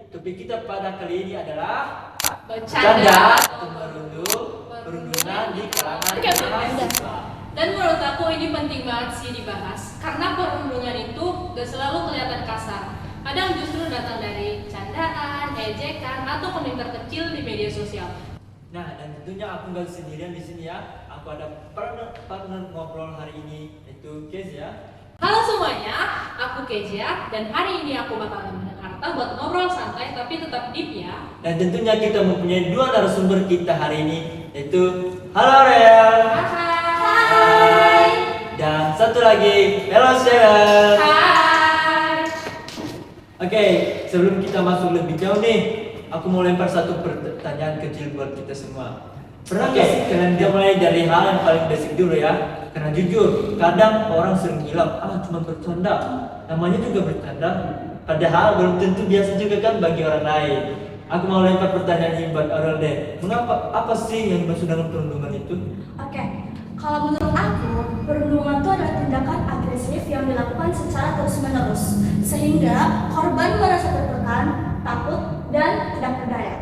topik kita pada kali ini adalah Bercanda atau perundungan di kalangan mahasiswa. Dan menurut aku ini penting banget sih dibahas, karena perundungan itu gak selalu kelihatan kasar. Kadang justru datang dari candaan, ejekan, atau komentar kecil di media sosial. Nah, dan tentunya aku nggak sendirian di sini ya. Aku ada partner ngobrol hari ini, yaitu Kezia. Halo semuanya, aku Kezia, dan hari ini aku bakal nemenin Arta buat ngobrol santai tapi tetap deep ya. Dan tentunya kita mempunyai dua narasumber kita hari ini, yaitu halo Rel. Hai. Dan satu lagi, hello Sheryl. Hai. Oke, sebelum kita masuk lebih jauh nih, aku mau lempar satu pertanyaan kecil buat kita semua. Pernah nggak sih kalian dia mulai dari hal yang paling basic dulu ya? Karena jujur, kadang orang sering bilang, cuma bercanda. Namanya juga bercanda. Padahal belum tentu biasa juga kan bagi orang lain. Aku mau lempar pertanyaan ini buat Aurel deh. Mengapa, apa sih yang dimaksud dengan perundungan itu? Oke, kalau menurut aku, perundungan itu adalah tindakan agresif yang dilakukan secara terus-menerus, sehingga korban merasa tertekan, takut, dan tidak berdaya.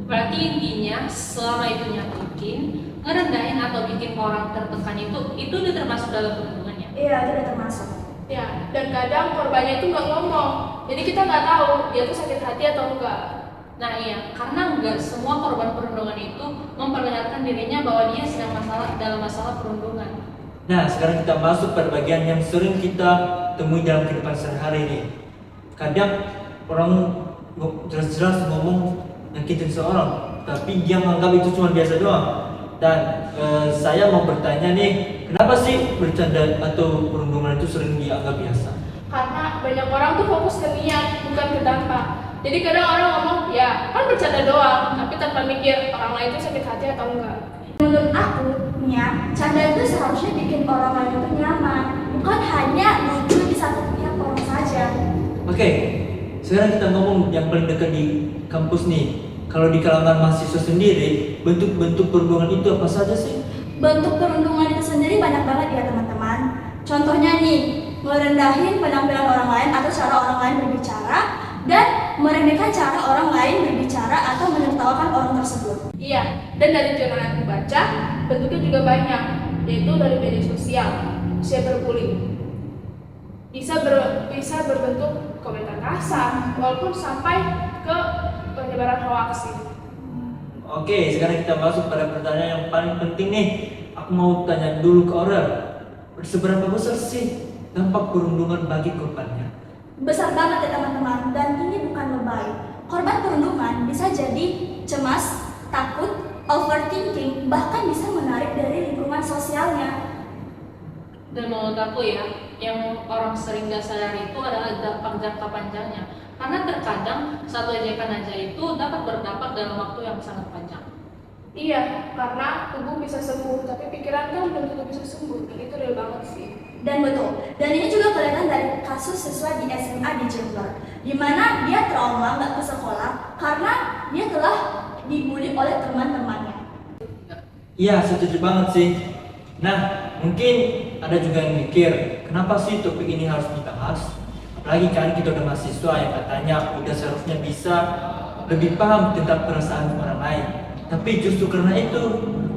Berarti intinya selama itu nyakitin, ngerendahin atau bikin orang tertekan itu udah termasuk dalam perundungannya. Iya, itu udah termasuk. Ya, dan kadang korbannya itu nggak ngomong, jadi kita nggak tahu dia tuh sakit hati atau enggak. Nah iya, karena nggak semua korban perundungan itu memperlihatkan dirinya bahwa dia sedang dalam masalah perundungan. Nah, sekarang kita masuk pada bagian yang sering kita temui dalam kehidupan sehari-hari ini. Kadang orang jelas-jelas ngomong nyakitin seorang, tapi dia menganggap itu cuma biasa doang. Dan saya mau bertanya nih, kenapa sih bercanda atau perundungan itu sering dianggap biasa? Karena banyak orang tuh fokus ke niat, bukan ke dampak. Jadi kadang orang ngomong, ya kan bercanda doang, tapi tanpa mikir orang lain itu sakit hati atau enggak. Menurut aku, canda itu seharusnya bikin orang lain itu nyaman, bukan hanya lucu di satu pihak orang saja. Oke, sekarang kita ngomong yang paling dekat di kampus nih. Kalau di kalangan mahasiswa sendiri, bentuk-bentuk perundungan itu apa saja sih? Bentuk perundungan itu sendiri banyak banget ya teman-teman. Contohnya nih, merendahin penampilan orang lain atau cara orang lain berbicara, dan meremehkan cara orang lain berbicara atau menertawakan orang tersebut. Iya, dan dari jurnal yang aku baca, bentuknya juga banyak, yaitu dari media sosial, cyberbullying. Bisa berbentuk komentar kasar, walaupun sampai ke penyebaran hoax sih. Oke, sekarang kita masuk pada pertanyaan yang paling penting nih. Aku mau tanya dulu ke Aurel. Seberapa besar sih dampak perundungan bagi korbannya? Besar banget ya teman-teman, dan ini bukan lebay. Korban perundungan bisa jadi cemas, takut, overthinking, bahkan bisa menarik dari lingkungan sosialnya. Dan menurut aku ya, yang orang sering gak sadar itu adalah dampak jangka panjangnya. Karena terkadang satu ejekan aja itu dapat berdampak dalam waktu yang sangat panjang. Iya, karena tubuh bisa sembuh, tapi pikiran kan belum tentu bisa sembuh, dan itu real banget sih. Dan betul, dan ini juga kelihatan dari kasus siswa di SMA di Jember, di mana dia trauma nggak ke sekolah karena dia telah dibully oleh teman-temannya. Iya, setuju banget sih. Nah, mungkin ada juga yang mikir, kenapa sih topik ini harus dibahas? Apalagi kan kita udah mahasiswa yang katanya udah seharusnya bisa lebih paham tentang perasaan orang lain. Tapi justru karena itu,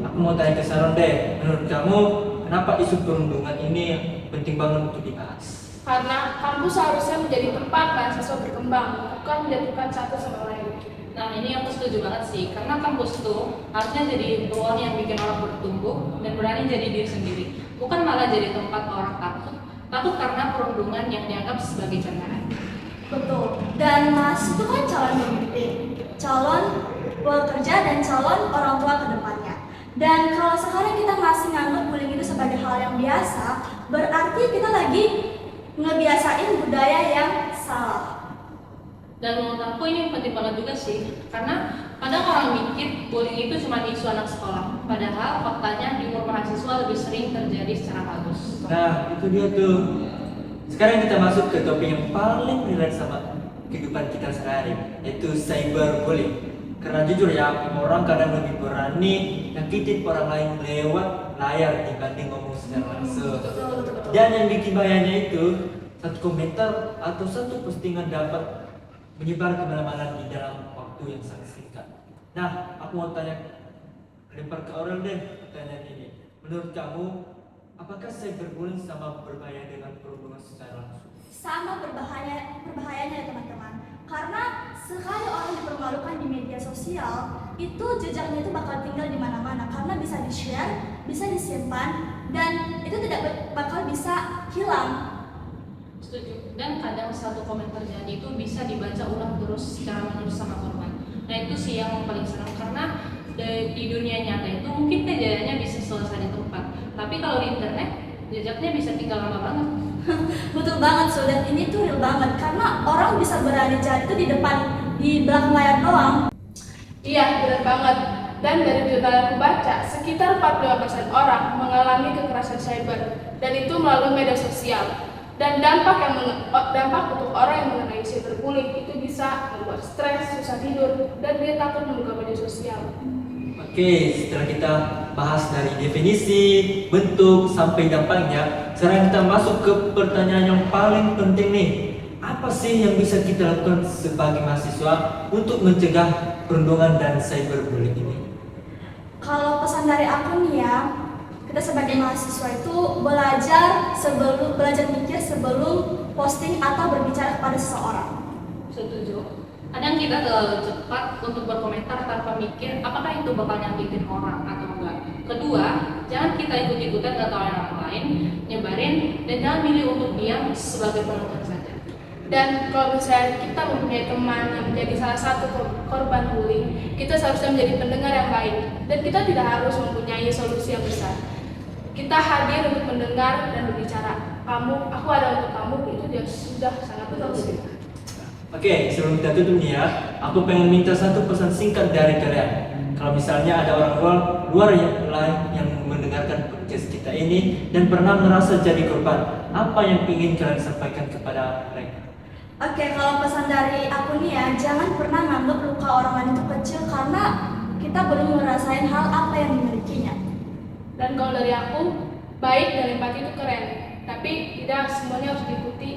aku mau tanya ke Sharon deh, menurut kamu kenapa isu perundungan ini penting banget untuk dibahas? Karena kampus seharusnya menjadi tempat mahasiswa berkembang, bukan menjatuhkan satu sama lain. Nah ini aku setuju banget sih, karena kampus tuh harusnya jadi ruang yang bikin orang bertumbuh dan berani jadi diri sendiri, bukan malah jadi tempat orang takut karena perundungan yang dianggap sebagai candaan. Betul, dan Mas itu kan calon pemimpin, calon pekerja, dan calon orang tua ke depannya. Dan kalau sekarang kita masih nganggap bullying itu sebagai hal yang biasa, berarti kita lagi ngebiasain budaya yang salah. Dan menurut aku ini penting banget juga sih, karena kadang orang mikir bullying itu cuma isu anak sekolah, padahal faktanya di umur mahasiswa lebih sering terjadi secara halus. Nah, itu dia tuh. Sekarang kita masuk ke topik yang paling relate sama kehidupan kita sehari, yaitu cyberbullying. Karena jujur ya, orang kadang lebih berani nyakitin orang lain lewat layar dibanding ngomong secara langsung. Dan yang bikin bahayanya itu, satu komentar atau satu postingan dapat menyebar kemana-mana di dalam waktu yang sangat singkat. Nah, aku mau lempar ke Aurel deh pertanyaan ini. Menurut kamu, apakah cyberbullying sama berbahaya dengan perundungan secara langsung? Sama berbahayanya ya teman-teman. Karena sekali orang dipermalukan di media sosial, itu jejaknya itu bakal tinggal di mana-mana karena bisa di-share, bisa disimpan, dan itu tidak bakal bisa hilang. Setuju. Dan kadang satu komentar jadi itu bisa dibaca ulang terus secara menerus sama korban. Nah itu sih yang paling serem karena di dunia nyata itu mungkin kejadiannya bisa selesai di tempat, tapi kalau di internet jejaknya bisa tinggal lama banget. Betul banget, so, dan ini tuh real banget karena orang bisa berani cari itu di belakang layar doang. Iya, benar banget. Dan dari berita yang aku baca, sekitar 45% orang mengalami kekerasan cyber, dan itu melalui media sosial. Dan dampak untuk orang yang mengenai cyberbullying itu bisa membuat stres, susah tidur, dan dia takut membuka media sosial. Oke, setelah kita bahas dari definisi, bentuk, sampai dampaknya, sekarang kita masuk ke pertanyaan yang paling penting nih. Apa sih yang bisa kita lakukan sebagai mahasiswa untuk mencegah perundungan dan cyberbullying ini? Kalau pesan dari aku nih ya, kita sebagai mahasiswa itu belajar mikir sebelum posting atau berbicara kepada seseorang. Setuju. Kadang kita terlalu cepat untuk berkomentar tanpa mikir apakah itu bakal nyakitin orang atau enggak. Kedua, jangan kita ikut-ikutan ngetawain orang lain, nyebarin, dan jangan milih untuk diam sebagai penonton saja. Dan kalau misalnya kita mempunyai teman yang menjadi salah satu korban bullying, kita seharusnya menjadi pendengar yang baik, dan kita tidak harus mempunyai solusi yang besar. Kita hadir untuk mendengar dan berbicara. Aku ada untuk kamu, itu sudah sangat bagus. Oke, sebelum kita tutup nih ya, aku pengen minta satu pesan singkat dari kalian. Kalau misalnya ada orang luar yang lain yang mendengarkan podcast kita ini dan pernah merasa jadi korban, apa yang ingin kalian sampaikan kepada mereka? Oke, kalau pesan dari aku nih ya, jangan pernah menganggap luka orang lain itu kecil karena kita belum ngerasain hal apa yang dimilikinya. Dan kalau dari aku, baik dan empati itu keren, tapi tidak semuanya harus diikuti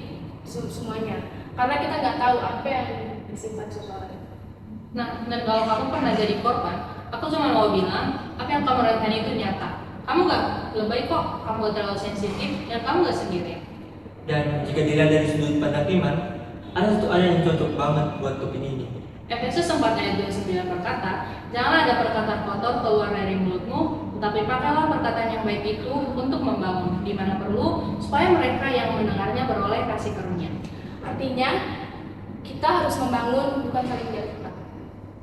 semuanya. Karena kita nggak tahu apa yang disimpan seseorang. Nah, dan kalau kamu pernah jadi korban, aku cuma mau bilang, apa yang kamu rasain itu nyata. Kamu nggak lebay kok, kamu gak terlalu sensitif, dan kamu nggak sendiri. Dan jika dilihat dari sudut pandang iman, ada satu ayat yang cocok banget buat topik ini. Efesus 4 ayat 29 berkata, janganlah ada perkataan kotor keluar dari mulutmu, tetapi pakailah perkataan yang baik itu untuk membangun, di mana perlu, supaya mereka yang mendengarnya beroleh kasih karunia. Artinya, kita harus membangun, bukan saling jatuhkan.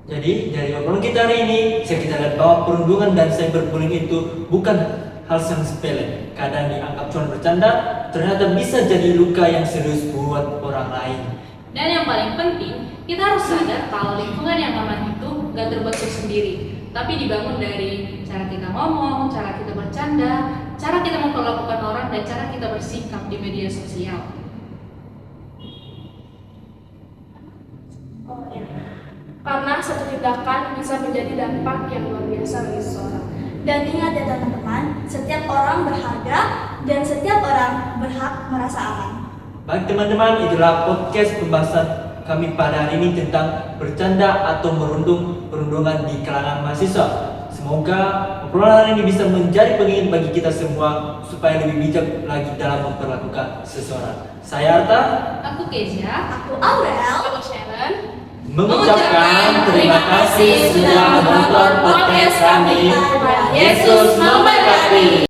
Jadi, dari obrolan kita hari ini, bisa kita lihat bahwa perundungan dan cyberbullying itu bukan hal yang sepele. Kadang dianggap cuma bercanda, ternyata bisa jadi luka yang serius buat orang lain. Dan yang paling penting, kita harus sadar kalau lingkungan yang aman itu gak terbentuk sendiri, tapi dibangun dari cara kita ngomong, cara kita bercanda, cara kita memperlakukan orang, dan cara kita bersikap di media sosial. Karena satu tindakan bisa menjadi dampak yang luar biasa bagi seseorang. Dan ingat ya teman-teman, setiap orang berharga dan setiap orang berhak merasa aman. Baik teman-teman, itulah podcast pembahasan kami pada hari ini tentang bercanda atau perundungan di kalangan mahasiswa. Semoga obrolan ini bisa menjadi pengingat bagi kita semua supaya lebih bijak lagi dalam memperlakukan seseorang. Saya Arta, Aku Kezia. Aku Aurel. Aku Sharon. mengucapkan terima kasih sudah menonton podcast kami. Yesus memberkati.